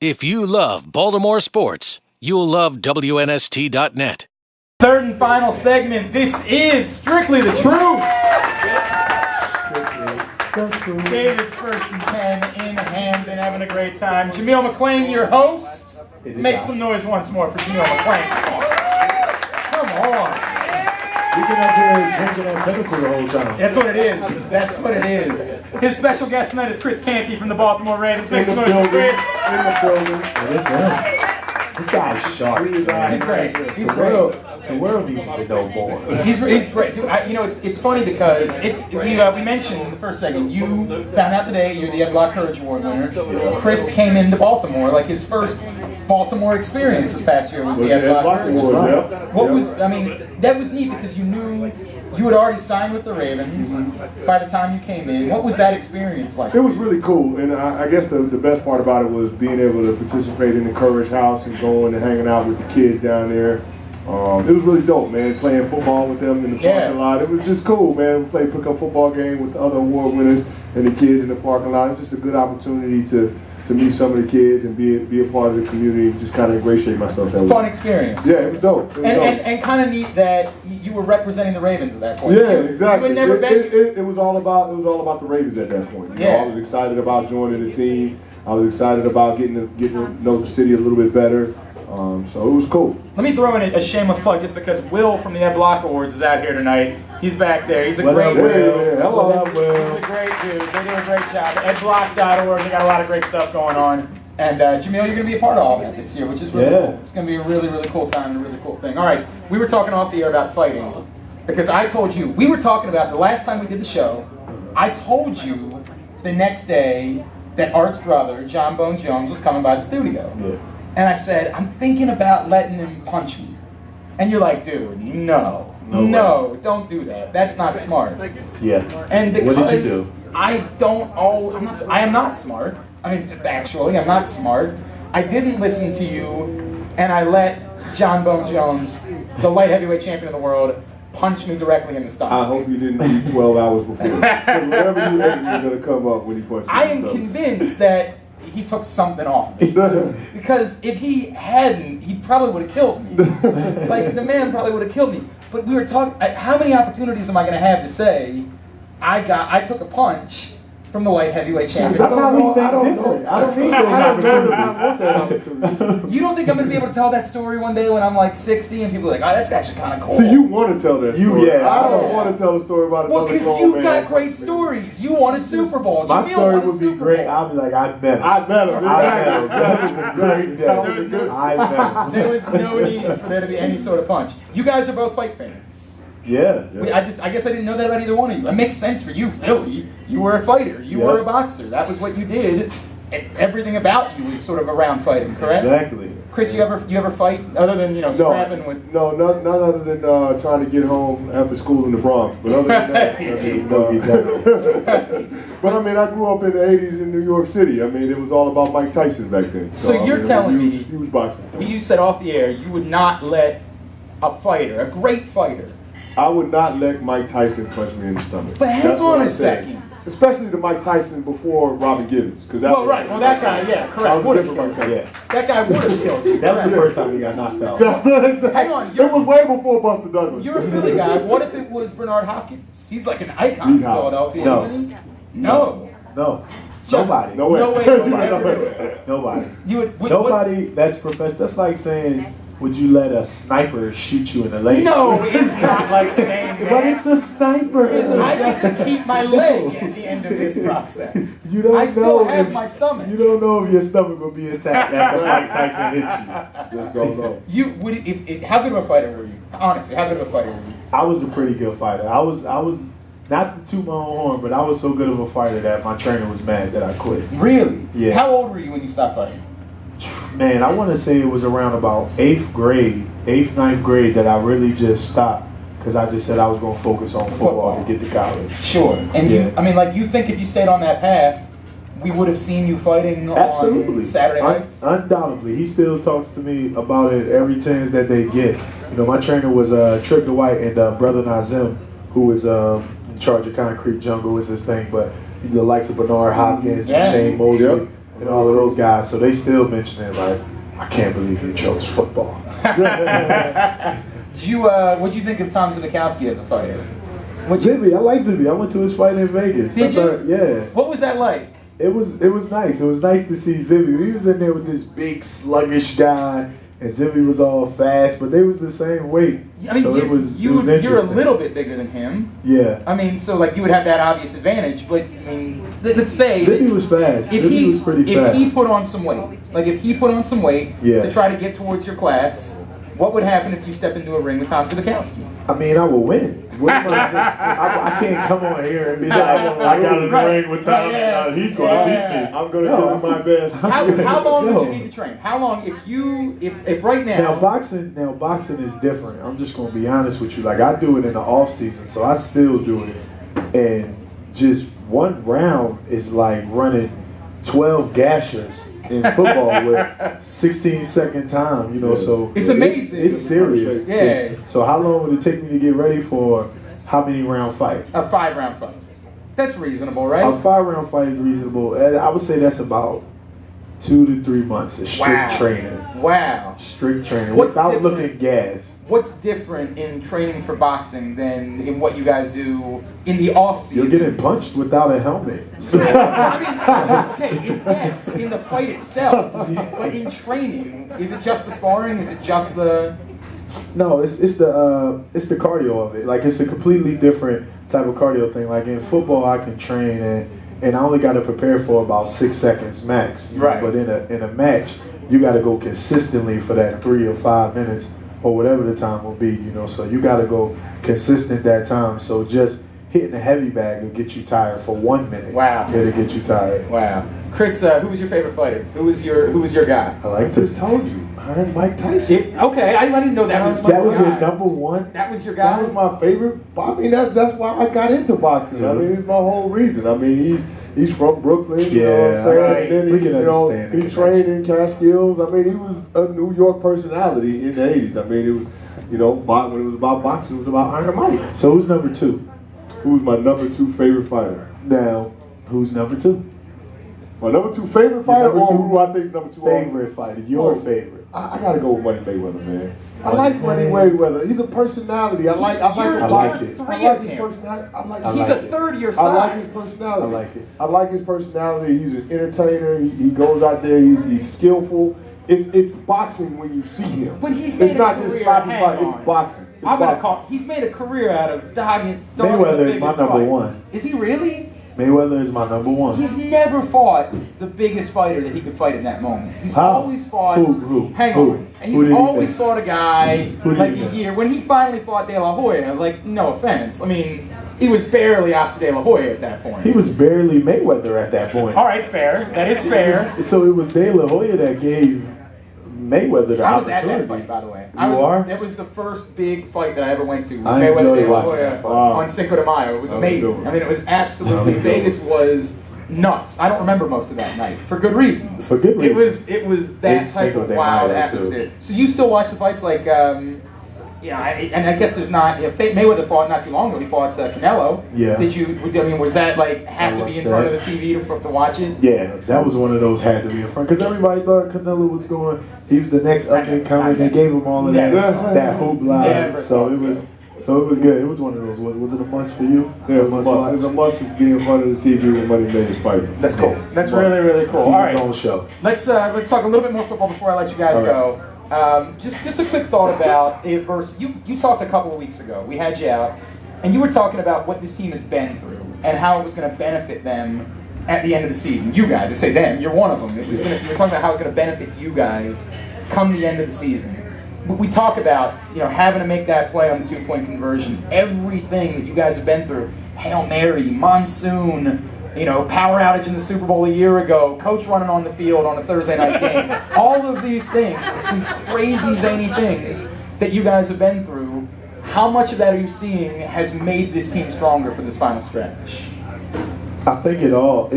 If you love Baltimore sports, you'll love WNST.net. Third and final segment. This is Strictly the Truth. David's first and 10 in Hampden, having a great time. Jameel McClain, your host. Make some noise once more for Jameel McClain. Come on. We've been out there drinking that pinnacle the whole time. That's what it is. That's what it is. His special guest tonight is Chris Canty from the Baltimore Ravens. Make some noise for Chris. In the building. This guy's sharp. He's great. He's great. The world needs to know more. He's great. Dude, it's funny because we mentioned in the first segment, you found out today you're the Ed Block Courage Award winner. Chris came into Baltimore, like his first Baltimore experience this past year was the Ed Block Courage Award. That was neat because you knew you had already signed with the Ravens by the time you came in. What was that experience like? It was really cool, and I guess the best part about it was being able to participate in the Courage House and going and hanging out with the kids down there. It was really dope, man, playing football with them in the parking lot. It was just cool, man. We played pickup football game with the other award winners and the kids in the parking lot. It was just a good opportunity to meet some of the kids and be a part of the community and just kind of ingratiate myself that way. Fun experience. Yeah, it was dope. And kind of neat that you were representing the Ravens at that point. Yeah, exactly. It was all about the Ravens at that point. You know, I was excited about joining the team. I was excited about getting to know the city a little bit better. So it was cool. Let me throw in a shameless plug just because Will from the Ed Block Awards is out here tonight. He's back there. He's a great dude. Hello, Will. He's a great dude. They do a great job. EdBlock.org. They got a lot of great stuff going on. And Jameel, you're going to be a part of all that this year, which is really cool. It's going to be a really, really cool time and a really cool thing. All right, we were talking off the air about fighting because I told you, we were talking about the last time we did the show, I told you the next day that Art's brother, John Bones Jones, was coming by the studio. Yeah. And I said, I'm thinking about letting him punch me. And you're like, dude, no, don't do that. That's not smart. Yeah. And because what did you do? I am not smart. I mean, actually, I'm not smart. I didn't listen to you, and I let John Bones Jones, the light heavyweight champion of the world, punch me directly in the stomach. I hope you didn't eat 12 hours before. Because whatever you ate, you're going to come up when he punched you. I am convinced that he took something off of me. Because if he hadn't, he probably would have killed me. Like, the man probably would have killed me. But we were talking, how many opportunities am I going to have to say, I took a punch from the light heavyweight champion? That's how we think different. I don't need those opportunities. You don't think I'm going to be able to tell that story one day when I'm like 60 and people are like, oh, that's actually kind of cool. See, you want to tell that story. I don't want to tell a story about it. Well, because you've got great stories. You won a Super Bowl. My story would be great. I'll be like, I met him. I met him. That was a great day. That was good. I met him. There was no need for there to be any sort of punch. You guys are both fight fans. Yeah. I guess I didn't know that about either one of you. It makes sense for you, Philly. You were a fighter. You were a boxer. That was what you did. Everything about you was sort of around fighting, correct? Exactly. Chris, you ever fight other than scrapping with? No, none other than trying to get home after school in the Bronx. But other than that, but I mean, I grew up in the '80s in New York City. I mean, it was all about Mike Tyson back then. So you're telling me huge boxing. You said off the air you would not let a fighter, a great fighter. I would not let Mike Tyson punch me in the stomach. But hang on a second. Especially the Mike Tyson before Robin Givens. That guy, correct. Would have killed you. Yeah. That guy would have killed you. That was the first time he got knocked out. Hang on. It was way before Buster Douglas. You're a Philly guy. What if it was Bernard Hopkins? He's like an icon in Philadelphia, isn't he? No. Nobody. No way. Nobody. Nobody that's professional. That's like saying, would you let a sniper shoot you in the leg? No, it's not like saying that. But it's a sniper. I get to keep my leg at the end of this process. You don't I still have my stomach. You don't know if your stomach will be attacked after Mike Tyson hits you. Just don't know. How good of a fighter were you? Honestly, how good of a fighter were you? I was a pretty good fighter. I was not to toot my own horn, but I was so good of a fighter that my trainer was mad that I quit. Really? Yeah. How old were you when you stopped fighting? Man, I want to say it was around about 8th, 9th grade that I really just stopped because I just said I was going to focus on football to get to college. Sure. And you think if you stayed on that path, we would have seen you fighting on Saturday nights? Undoubtedly. He still talks to me about it every chance that they get. You know, my trainer was Trick the White and Brother Nazim, who was in charge of Concrete Jungle is his thing, but the likes of Bernard Hopkins and Shane Mosley. and all of those guys. So they still mention it like, I can't believe you chose football. What'd you think of Tom Zbikowski as a fighter? Zibby, I like Zibby. I went to his fight in Vegas. Did you? Yeah. What was that like? It was nice. It was nice to see Zibby. He was in there with this big sluggish guy, and Zibby was all fast, but they was the same weight. I mean, so it was you're a interesting. little bit bigger than him. Yeah. I mean, so like you would have that obvious advantage, but I mean, let's say Zibby was fast. Zibby was pretty fast. If he put on some weight, Yeah. to try to get towards your class, what would happen if you stepped into a ring with Tom Zbikowski? I mean, I will win. I can't come on here and be like, I got in the ring with Tom. He's going to beat me. I'm going to give him my best. How long would you need to train? How long if right now? Now boxing is different. I'm just going to be honest with you. Like I do it in the off season, so I still do it, and just one round is like running 12 gashers in football with 16-second time, you know, so it's amazing. It's serious. Yeah. So how long would it take me to get ready for how many round fight? A 5-round fight. That's reasonable, right? A 5-round fight is reasonable. I would say that's about 2 to 3 months of strict training. Wow. Strict training What's without different? looking gas. What's different in training for boxing than in what you guys do in the off season? You're getting punched without a helmet. So. Yes, in the fight itself, but in training, is it just the sparring? Is it just the? No, it's the cardio of it. Like it's a completely different type of cardio thing. Like in football, I can train and I only got to prepare for about 6 seconds max. Right. But in a match, you got to go consistently for that 3 or 5 minutes or whatever the time will be. You know, so you got to go consistent that time. So just hitting a heavy bag will get you tired for 1 minute. Wow. It'll get you tired. Wow. Chris, who was your favorite fighter? Who was your guy? I like I just told you. I heard Mike Tyson. Okay, I didn't know that was That was your your guy. number one. That was your guy. That was my favorite. I mean, that's why I got into boxing. I mean, it's my whole reason. I mean, he's from Brooklyn. You know what I'm saying? right. And then We can understand the he trained in Catskills. I mean, he was a New York personality in the 80s. I mean, it was, when it was about boxing, it was about Iron Mike. So who's number 2? Who's my number 2 favorite fighter? Now, who's number 2? My number 2 favorite fighter, number or 2 who I think number 2 favorite fighter? Your Oh. favorite? I gotta go with Money Mayweather, man. I like Money Mayweather. He's a personality. I like I like it. I like his personality. He's a third your I size. like his personality. I like it. I like his personality. He's an entertainer. He goes out there. He's skillful. It's boxing when you see him. But he's made it's not a just career. sloppy Hang fight. on. It's boxing. It's I'm gonna boxing. call. He's made a career out of dogging Mayweather the is my biggest number fights. 1. Is he really? Mayweather is my number 1. He's never fought the biggest fighter that he could fight in that moment. He's How? always fought. Who? Hang Who? on. Who He's did he always miss? fought a guy Who did like he a miss? year. When he finally fought De La Hoya, like, no offense. I mean, he was barely Oscar De La Hoya at that point. He was barely Mayweather at that point. All right, fair. That is fair. So it was De La Hoya that gave Mayweather the I was at opportunity. that fight, by the way. are? It was the first big fight that I ever went to. It was I Mayweather enjoyed De La watching Hoya that fight. on Cinco de Mayo. It was That was amazing. good. I mean, it was absolutely. That was good. Vegas was nuts. I don't remember most of that night for good reasons. For good reasons. It was that And type Cinco of de wild Mayo, too. atmosphere. So you still watch the fights like. And I guess there's not. Mayweather fought not too long ago. He fought Canelo. Yeah. Did you? I mean, was that like have to be in watched front of that. the TV to watch it? Yeah, that was one of those had to be in front because everybody thought Canelo was going. He was the next up and coming. They gave him all of that hoopla. Never So it thought was. So it was good. It was one of those. Was it a must for you? Yeah, it was a must to be in front of the TV when Money Mayweather's fighting. That's cool. That's really, really cool. He's All right. his own show. Let's talk a little bit more football before I let you guys All go. Just a quick thought about it versus you talked a couple of weeks ago. We had you out, and you were talking about what this team has been through and how it was going to benefit them at the end of the season. You guys, I say them, you're one of them. You were talking about how it's going to benefit you guys come the end of the season. We talk about having to make that play on the 2-point conversion, everything that you guys have been through, Hail Mary, monsoon. Power outage in the Super Bowl a year ago, coach running on the field on a Thursday night game. All of these things, these crazy, zany things that you guys have been through, how much of that are you seeing has made this team stronger for this final stretch? I think it all,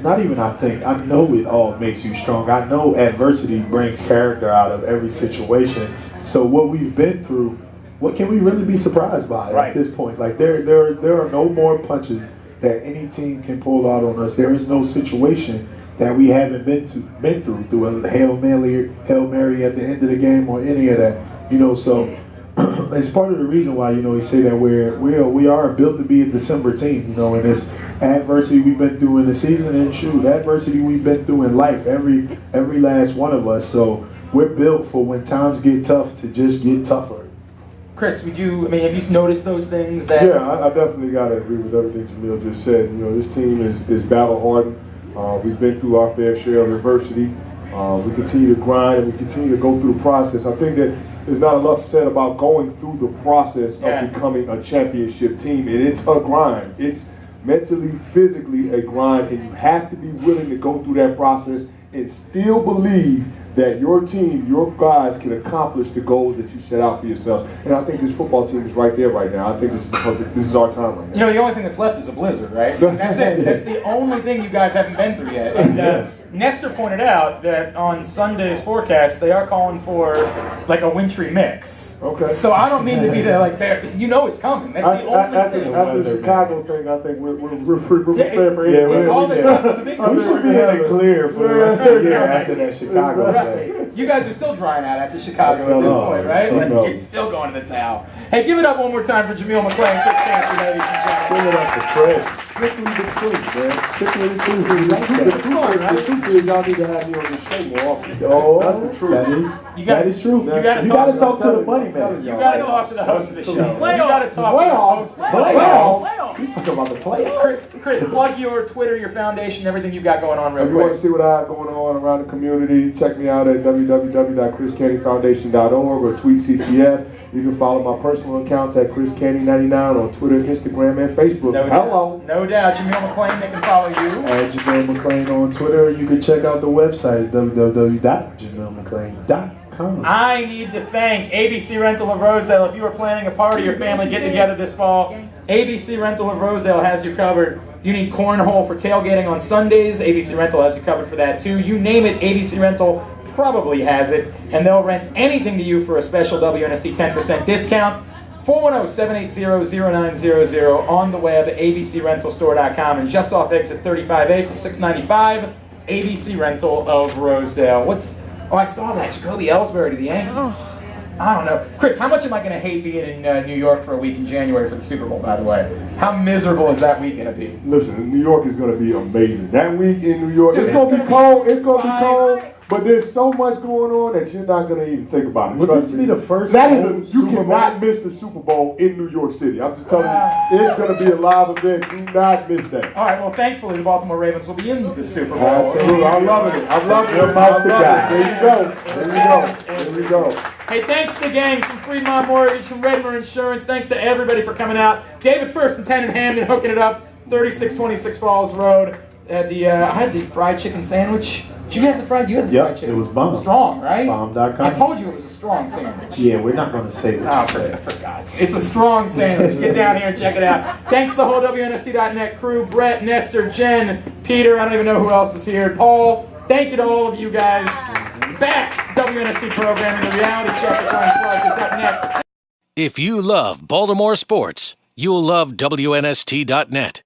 not even I think, I know it all makes you strong. I know adversity brings character out of every situation. So what we've been through, what can we really be surprised by at this point? Like there are no more punches that any team can pull out on us. There is no situation that we haven't been through a Hail Mary at the end of the game or any of that. So it's part of the reason why, we say that we are built to be a December team, and it's adversity we've been through in the season and shoot, adversity we've been through in life, every last one of us. So we're built for when times get tough to just get tougher. Chris, have you noticed those things? That Yeah, I definitely got to agree with everything Jameel just said. This team is battle hardened. We've been through our fair share of adversity. We continue to grind and we continue to go through the process. I think that there's not enough said about going through the process of becoming a championship team. And it's a grind. It's mentally, physically a grind, and you have to be willing to go through that process and still believe that your team, your guys can accomplish the goals that you set out for yourselves. And I think this football team is right there right now. I think this is our time right now. The only thing that's left is a blizzard, right? That's it. That's the only thing you guys haven't been through yet. And, Nestor pointed out that on Sunday's forecast, they are calling for like a wintry mix. Okay. So I don't mean to be there like there. It's coming. That's the only thing. After the Chicago thing, I think we're prepared for anything. It's all that's left of the big We should be in the clear for the rest of the year after that Chicago thing. Right. You guys are still drying out after Chicago at this point, right? Like, you're still going to the towel. Hey, give it up one more time for Jameel McClain Chris Canty, ladies and gentlemen. Give it up for Chris. Strictly the truth, man. Strictly the truth. The truth is y'all need to have me on the show more often. Oh, that's the truth. That is true. You got to talk to the money man. You got to talk to the host of the show. You got to talk Playoffs. to the host. You talking about the playoffs? Chris, plug your Twitter, your foundation, everything you've got going on real If you want quick. to see what I have going on around the community, check me out at www.chriscantyfoundation.org or tweet CCF. You can follow my personal accounts at ChrisCanty99 on Twitter, Instagram, and Facebook. No doubt. Jameel McClain, they can follow you. At Jameel McClain on Twitter. You can check out the website, www.jameelmcclain.com. I need to thank ABC Rental of Rosedale. If you are planning a party or family get-together this fall, ABC Rental of Rosedale has you covered. You need cornhole for tailgating on Sundays, ABC Rental has you covered for that too. You name it, ABC Rental probably has it, and they'll rent anything to you for a special WNST 10% discount. 410-780-0900 on the web, abcrentalstore.com, and just off exit 35A from 695, ABC Rental of Rosedale. I saw that, Jacoby Ellsbury to the Yankees. I don't know. Chris, how much am I going to hate being in New York for a week in January for the Super Bowl, by the way? How miserable is that week going to be? Listen, New York is going to be amazing. That week in New York, it's going to be cold. It's going to be cold. But there's so much going on that you're not going to even think about it. Would this be the first you cannot miss the Super Bowl in New York City. I'm just telling you, it's going to be a live event. Do not miss that. All right, well, thankfully, the Baltimore Ravens will be in the Super Bowl. Absolutely. I'm loving it. I'm loving it. There you go. Hey, thanks to the gang from Fremont Mortgage, from Redmer Insurance. Thanks to everybody for coming out. David's First and 10 in Hampden, hooking it up. 3626 Falls Road. I had the fried chicken sandwich. Did you have the fried? You had the fried chicken. It was bomb. Strong, right? Bomb.com. I told you it was a strong sandwich. Yeah, we're not going to say what you said. For God's sake. It's a strong sandwich. Get down here and check it out. Thanks to the whole WNST.net crew. Brett, Nestor, Jen, Peter. I don't even know who else is here. Paul. Thank you to all of you guys. Back to WNST programming. The reality check with Ryan Clark is up next. If you love Baltimore sports, you'll love WNST.net.